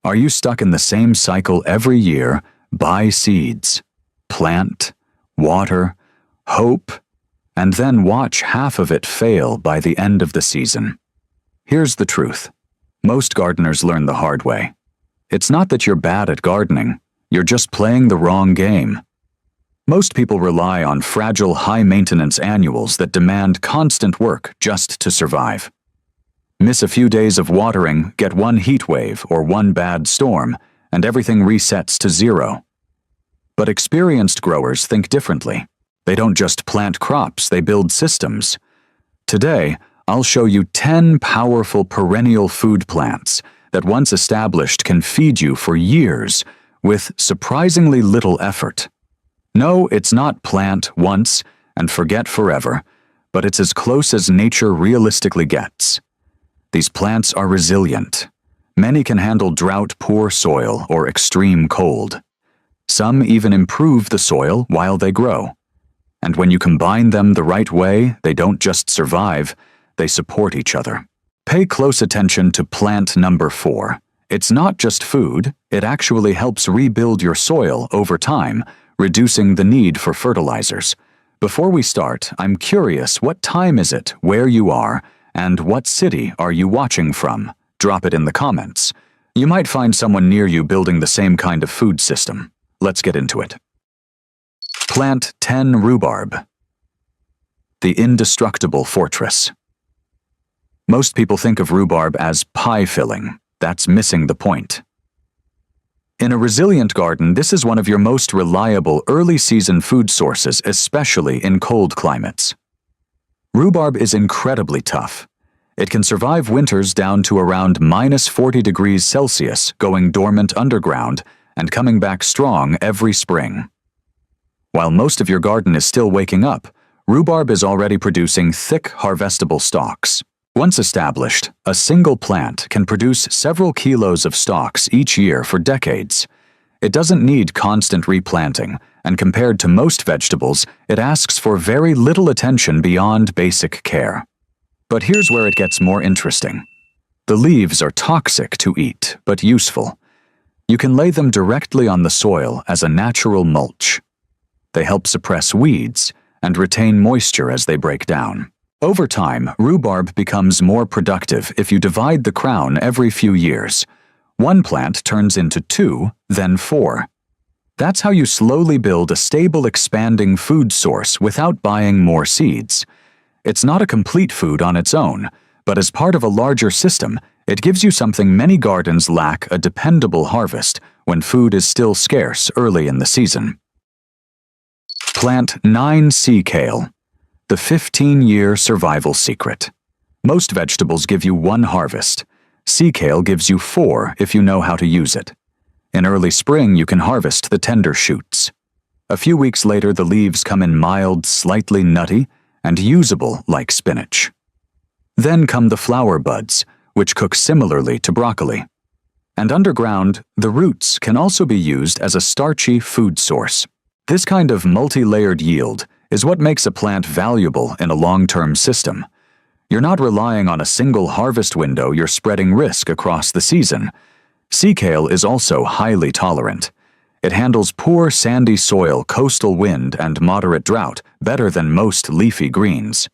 Are you stuck in the same cycle every year? Buy seeds, plant, water, hope, and then watch half of it fail by the end of the season. Here's the truth. Most gardeners learn the hard way. It's not that you're bad at gardening, you're just playing the wrong game. Most people rely on fragile, high-maintenance annuals that demand constant work just to survive. Miss a few days of watering, get one heat wave or one bad storm, and everything resets to zero. But experienced growers think differently. They don't just plant crops, they build systems. Today, I'll show you 10 powerful perennial food plants that once established can feed you for years with surprisingly little effort. No, it's not plant once and forget forever, but it's as close as nature realistically gets. These plants are resilient. Many can handle drought-poor soil or extreme cold. Some even improve the soil while they grow. And when you combine them the right way, they don't just survive, they support each other. Pay close attention to plant number 4. It's not just food, it actually helps rebuild your soil over time, reducing the need for fertilizers. Before we start, I'm curious, what time is it, where you are, and what city are you watching from? Drop it in the comments. You might find someone near you building the same kind of food system. Let's get into it. Plant 10 rhubarb. The indestructible fortress. Most people think of rhubarb as pie filling. That's missing the point. In a resilient garden, this is one of your most reliable early-season food sources, especially in cold climates. Rhubarb is incredibly tough. It can survive winters down to around -40 degrees Celsius, going dormant underground and coming back strong every spring. While most of your garden is still waking up, rhubarb is already producing thick, harvestable stalks. Once established, a single plant can produce several kilos of stalks each year for decades. It doesn't need constant replanting, and compared to most vegetables, it asks for very little attention beyond basic care. But here's where it gets more interesting. The leaves are toxic to eat, but useful. You can lay them directly on the soil as a natural mulch. They help suppress weeds and retain moisture as they break down. Over time, rhubarb becomes more productive if you divide the crown every few years. One plant turns into 2, then 4. That's how you slowly build a stable, expanding food source without buying more seeds. It's not a complete food on its own, but as part of a larger system, it gives you something many gardens lack: a dependable harvest when food is still scarce early in the season. Plant 9 sea kale. The 15-year survival secret. Most vegetables give you 1 harvest. Sea kale gives you 4 if you know how to use it. In early spring, you can harvest the tender shoots. A few weeks later, the leaves come in mild, slightly nutty, and usable like spinach. Then come the flower buds, which cook similarly to broccoli. And underground, the roots can also be used as a starchy food source. This kind of multi-layered yield is what makes a plant valuable in a long-term system. You're not relying on a single harvest window, you're spreading risk across the season. Sea kale is also highly tolerant. It handles poor sandy soil, coastal wind, and moderate drought better than most leafy greens.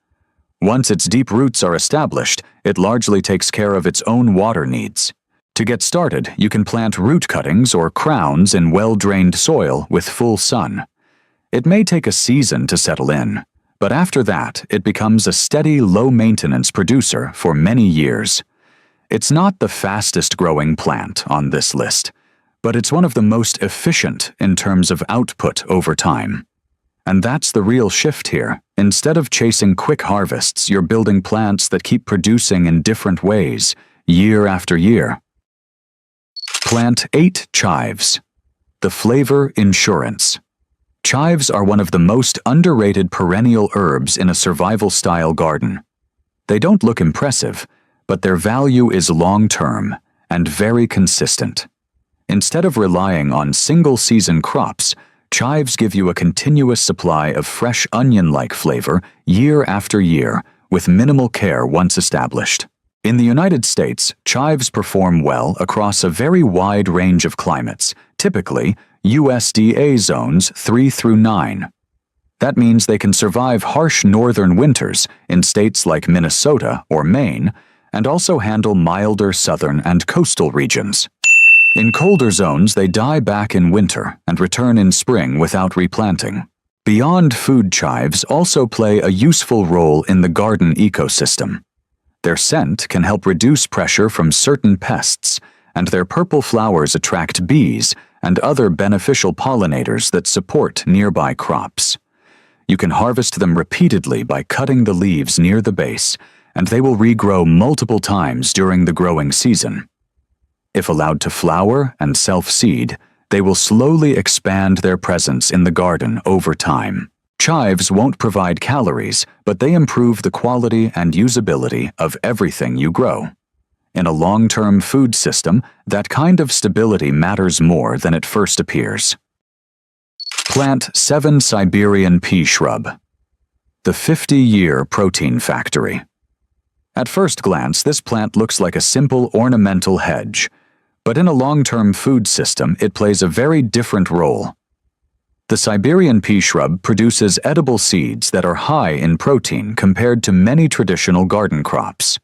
Once its deep roots are established, it largely takes care of its own water needs. To get started, you can plant root cuttings or crowns in well-drained soil with full sun. It may take a season to settle in, but after that, it becomes a steady, low-maintenance producer for many years. It's not the fastest-growing plant on this list, but it's one of the most efficient in terms of output over time. And that's the real shift here. Instead of chasing quick harvests, you're building plants that keep producing in different ways, year after year. Plant 8 chives. The flavor insurance. Chives are one of the most underrated perennial herbs in a survival-style garden. They don't look impressive, but their value is long-term and very consistent. Instead of relying on single-season crops, chives give you a continuous supply of fresh onion-like flavor year after year with minimal care once established. In the United States, chives perform well across a very wide range of climates, typically USDA zones 3 through 9. That means they can survive harsh northern winters in states like Minnesota or Maine, and also handle milder southern and coastal regions. In colder zones, they die back in winter and return in spring without replanting. Beyond food, chives also play a useful role in the garden ecosystem. Their scent can help reduce pressure from certain pests, and their purple flowers attract bees and other beneficial pollinators that support nearby crops. You can harvest them repeatedly by cutting the leaves near the base, and they will regrow multiple times during the growing season. If allowed to flower and self-seed, they will slowly expand their presence in the garden over time. Chives won't provide calories, but they improve the quality and usability of everything you grow. In a long-term food system, that kind of stability matters more than it first appears. Plant 7 Siberian pea shrub. The 50-year protein factory. At first glance, this plant looks like a simple ornamental hedge, but in a long-term food system, it plays a very different role. The Siberian pea shrub produces edible seeds that are high in protein compared to many traditional garden crops.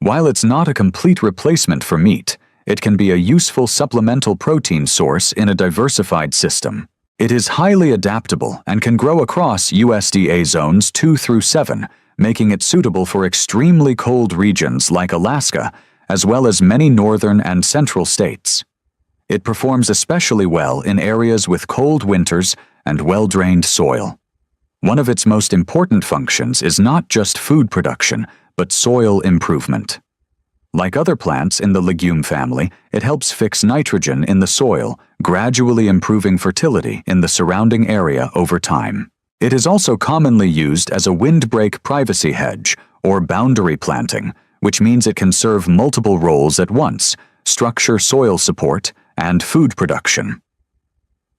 While it's not a complete replacement for meat, it can be a useful supplemental protein source in a diversified system. It is highly adaptable and can grow across USDA zones 2 through 7, making it suitable for extremely cold regions like Alaska, as well as many northern and central states. It performs especially well in areas with cold winters and well-drained soil. One of its most important functions is not just food production, but soil improvement. Like other plants in the legume family, it helps fix nitrogen in the soil, gradually improving fertility in the surrounding area over time. It is also commonly used as a windbreak privacy hedge, or boundary planting, which means it can serve multiple roles at once: structure soil support and food production.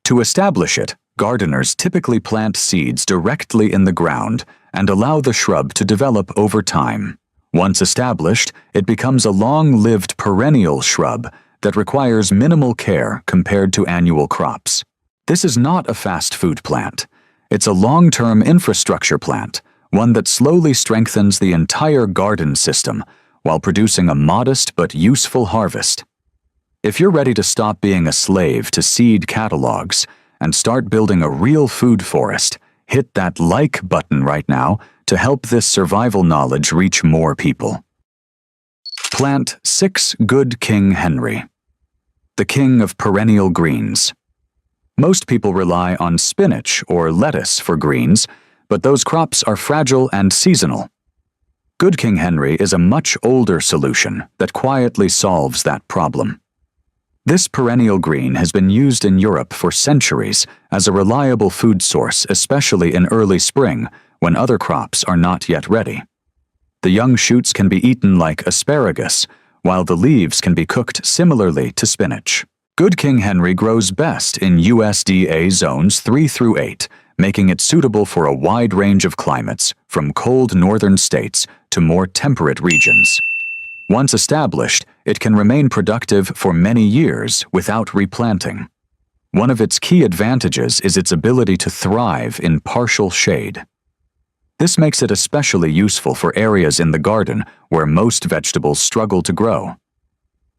To establish it, gardeners typically plant seeds directly in the ground and allow the shrub to develop over time. Once established, it becomes a long-lived perennial shrub that requires minimal care compared to annual crops. This is not a fast food plant. It's a long-term infrastructure plant, one that slowly strengthens the entire garden system while producing a modest but useful harvest. If you're ready to stop being a slave to seed catalogs and start building a real food forest, hit that like button right now to help this survival knowledge reach more people. Plant 6 Good King Henry. The king of perennial greens. Most people rely on spinach or lettuce for greens, but those crops are fragile and seasonal. Good King Henry is a much older solution that quietly solves that problem. This perennial green has been used in Europe for centuries as a reliable food source, especially in early spring when other crops are not yet ready. The young shoots can be eaten like asparagus, while the leaves can be cooked similarly to spinach. Good King Henry grows best in USDA zones 3 through 8, making it suitable for a wide range of climates, from cold northern states to more temperate regions. Once established, it can remain productive for many years without replanting. One of its key advantages is its ability to thrive in partial shade. This makes it especially useful for areas in the garden where most vegetables struggle to grow.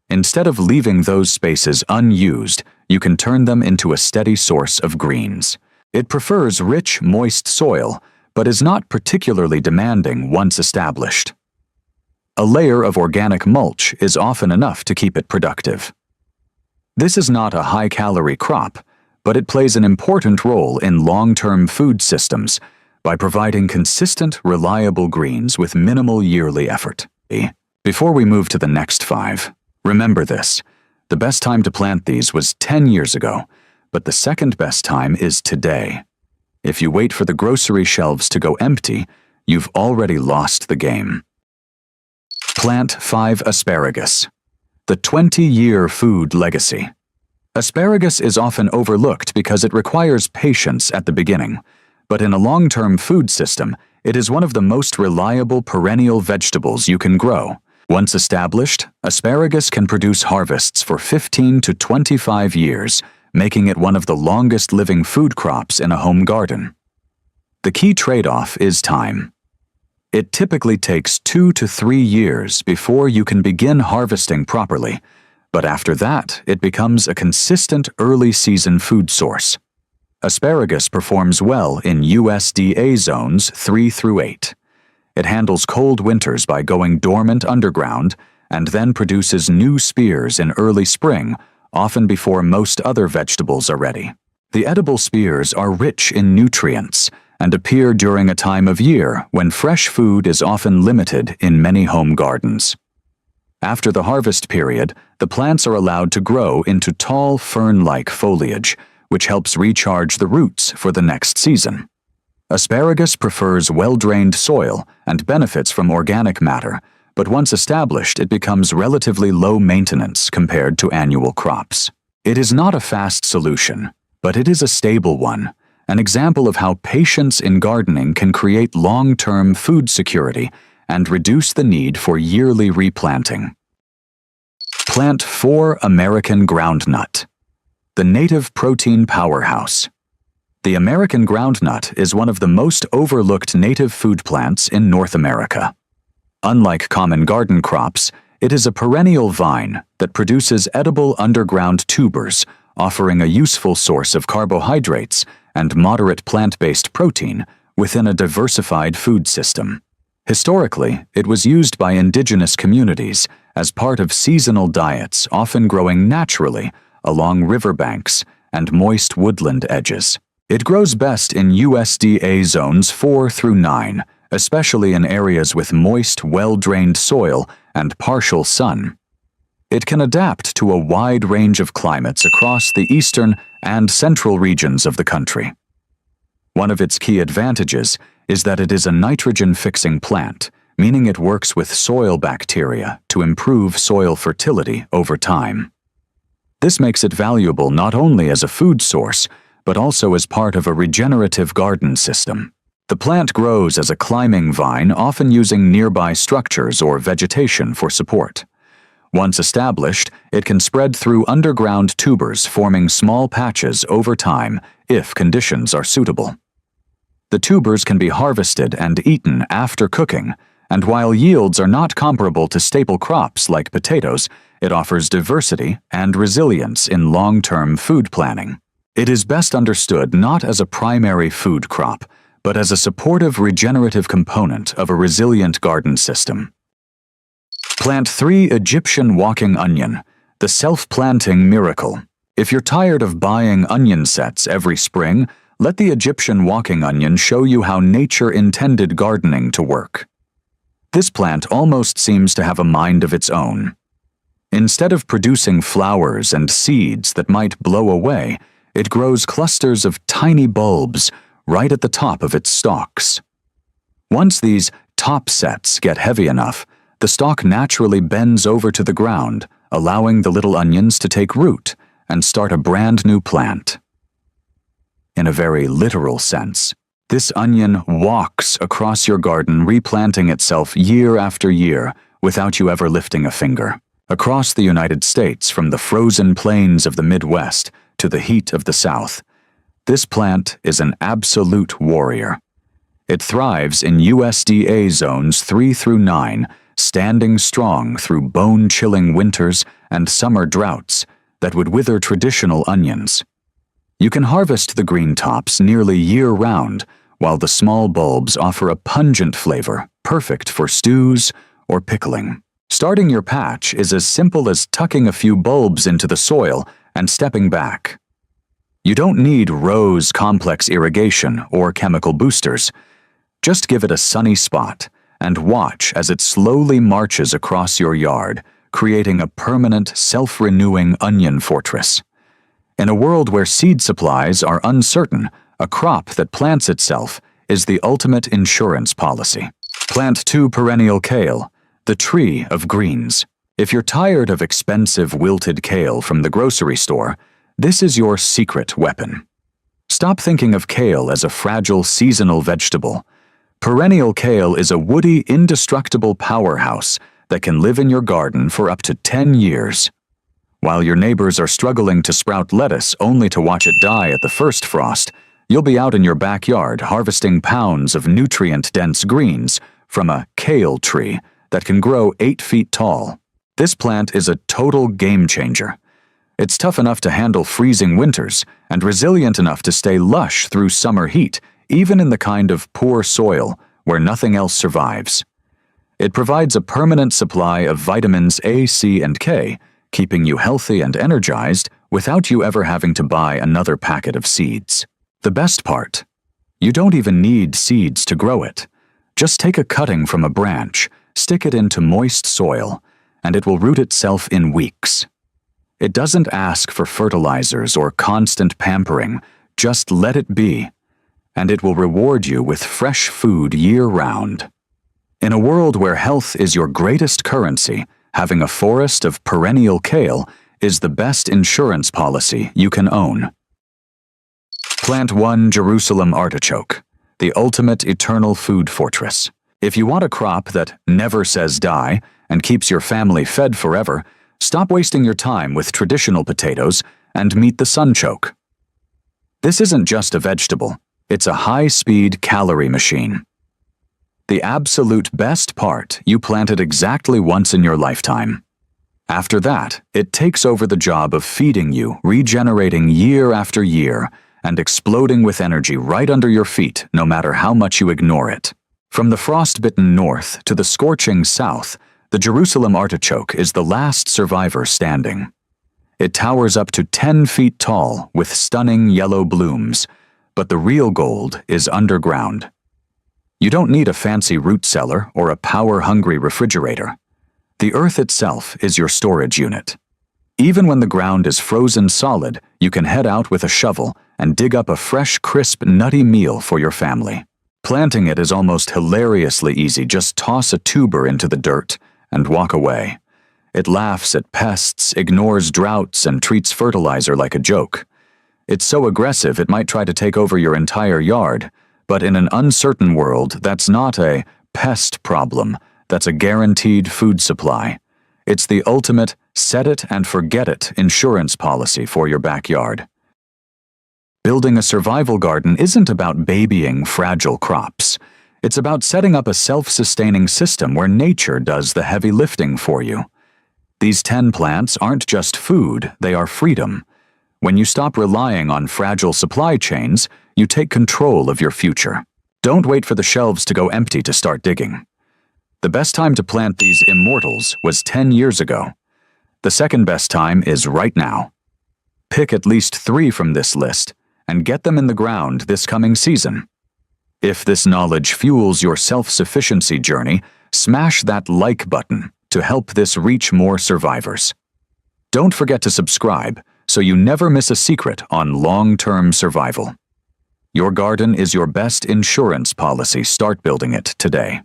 Instead of leaving those spaces unused, you can turn them into a steady source of greens. It prefers rich, moist soil, but is not particularly demanding once established. A layer of organic mulch is often enough to keep it productive. This is not a high-calorie crop, but it plays an important role in long-term food systems by providing consistent, reliable greens with minimal yearly effort. Before we move to the next 5, remember this: the best time to plant these was 10 years ago, but the second best time is today. If you wait for the grocery shelves to go empty, you've already lost the game. Plant 5 Asparagus. The 20-year food legacy. Asparagus is often overlooked because it requires patience at the beginning, but in a long-term food system, it is one of the most reliable perennial vegetables you can grow. Once established, asparagus can produce harvests for 15 to 25 years, making it one of the longest-living food crops in a home garden. The key trade-off is time. It typically takes 2 to 3 years before you can begin harvesting properly, but after that, it becomes a consistent early-season food source. Asparagus performs well in USDA zones 3 through 8. It handles cold winters by going dormant underground and then produces new spears in early spring, often before most other vegetables are ready. The edible spears are rich in nutrients and appear during a time of year when fresh food is often limited in many home gardens. After the harvest period, the plants are allowed to grow into tall fern-like foliage, which helps recharge the roots for the next season. Asparagus prefers well-drained soil and benefits from organic matter, but once established, it becomes relatively low maintenance compared to annual crops. It is not a fast solution, but it is a stable one, an example of how patience in gardening can create long-term food security and reduce the need for yearly replanting. Plant 4 American groundnut, the native protein powerhouse. The American groundnut is one of the most overlooked native food plants in North America. Unlike common garden crops, it is a perennial vine that produces edible underground tubers, offering a useful source of carbohydrates and moderate plant-based protein within a diversified food system. Historically, it was used by indigenous communities as part of seasonal diets, often growing naturally along riverbanks and moist woodland edges. It grows best in USDA zones 4 through 9, especially in areas with moist, well-drained soil and partial sun. It can adapt to a wide range of climates across the eastern and central regions of the country. One of its key advantages is that it is a nitrogen-fixing plant, meaning it works with soil bacteria to improve soil fertility over time. This makes it valuable not only as a food source, but also as part of a regenerative garden system. The plant grows as a climbing vine, often using nearby structures or vegetation for support. Once established, it can spread through underground tubers, forming small patches over time if conditions are suitable. The tubers can be harvested and eaten after cooking, and while yields are not comparable to staple crops like potatoes, it offers diversity and resilience in long-term food planning. It is best understood not as a primary food crop, but as a supportive regenerative component of a resilient garden system. Plant 3 Egyptian walking onion, the self-planting miracle. If you're tired of buying onion sets every spring, let the Egyptian walking onion show you how nature intended gardening to work. This plant almost seems to have a mind of its own. Instead of producing flowers and seeds that might blow away, it grows clusters of tiny bulbs right at the top of its stalks. Once these top sets get heavy enough, the stalk naturally bends over to the ground, allowing the little onions to take root and start a brand new plant. In a very literal sense, this onion walks across your garden, replanting itself year after year without you ever lifting a finger. Across the United States, from the frozen plains of the Midwest to the heat of the South, this plant is an absolute warrior. It thrives in USDA zones 3 through 9, standing strong through bone-chilling winters and summer droughts that would wither traditional onions. You can harvest the green tops nearly year-round, while the small bulbs offer a pungent flavor, perfect for stews or pickling. Starting your patch is as simple as tucking a few bulbs into the soil and stepping back. You don't need rows complex irrigation or chemical boosters. Just give it a sunny spot and watch as it slowly marches across your yard, creating a permanent, self-renewing onion fortress. In a world where seed supplies are uncertain, a crop that plants itself is the ultimate insurance policy. Plant 2 perennial kale, the tree of greens. If you're tired of expensive wilted kale from the grocery store, this is your secret weapon. Stop thinking of kale as a fragile seasonal vegetable. Perennial kale is a woody, indestructible powerhouse that can live in your garden for up to 10 years. While your neighbors are struggling to sprout lettuce only to watch it die at the first frost, you'll be out in your backyard harvesting pounds of nutrient-dense greens from a kale tree that can grow 8 feet tall. This plant is a total game changer. It's tough enough to handle freezing winters and resilient enough to stay lush through summer heat, even in the kind of poor soil where nothing else survives. It provides a permanent supply of vitamins A, C, and K, keeping you healthy and energized without you ever having to buy another packet of seeds. The best part? You don't even need seeds to grow it. Just take a cutting from a branch, stick it into moist soil, and it will root itself in weeks. It doesn't ask for fertilizers or constant pampering, just let it be, and it will reward you with fresh food year-round. In a world where health is your greatest currency, having a forest of perennial kale is the best insurance policy you can own. Plant 1 Jerusalem artichoke, the ultimate eternal food fortress. If you want a crop that never says die and keeps your family fed forever, stop wasting your time with traditional potatoes and meet the sunchoke. This isn't just a vegetable, it's a high-speed calorie machine. The absolute best part, you plant it exactly once in your lifetime. After that, it takes over the job of feeding you, regenerating year after year, and exploding with energy right under your feet no matter how much you ignore it. From the frost-bitten north to the scorching south, the Jerusalem artichoke is the last survivor standing. It towers up to 10 feet tall with stunning yellow blooms, but the real gold is underground. You don't need a fancy root cellar or a power-hungry refrigerator. The earth itself is your storage unit. Even when the ground is frozen solid, you can head out with a shovel and dig up a fresh, crisp, nutty meal for your family. Planting it is almost hilariously easy. Just toss a tuber into the dirt and walk away. It laughs at pests, ignores droughts, and treats fertilizer like a joke. It's so aggressive it might try to take over your entire yard, but in an uncertain world, that's not a pest problem, that's a guaranteed food supply. It's the ultimate set-it-and-forget-it insurance policy for your backyard. Building a survival garden isn't about babying fragile crops. It's about setting up a self-sustaining system where nature does the heavy lifting for you. These 10 plants aren't just food, they are freedom. When you stop relying on fragile supply chains, you take control of your future. Don't wait for the shelves to go empty to start digging. The best time to plant these immortals was 10 years ago. The second best time is right now. Pick at least 3 from this list and get them in the ground this coming season. If this knowledge fuels your self-sufficiency journey, smash that like button to help this reach more survivors. Don't forget to subscribe so you never miss a secret on long-term survival. Your garden is your best insurance policy. Start building it today.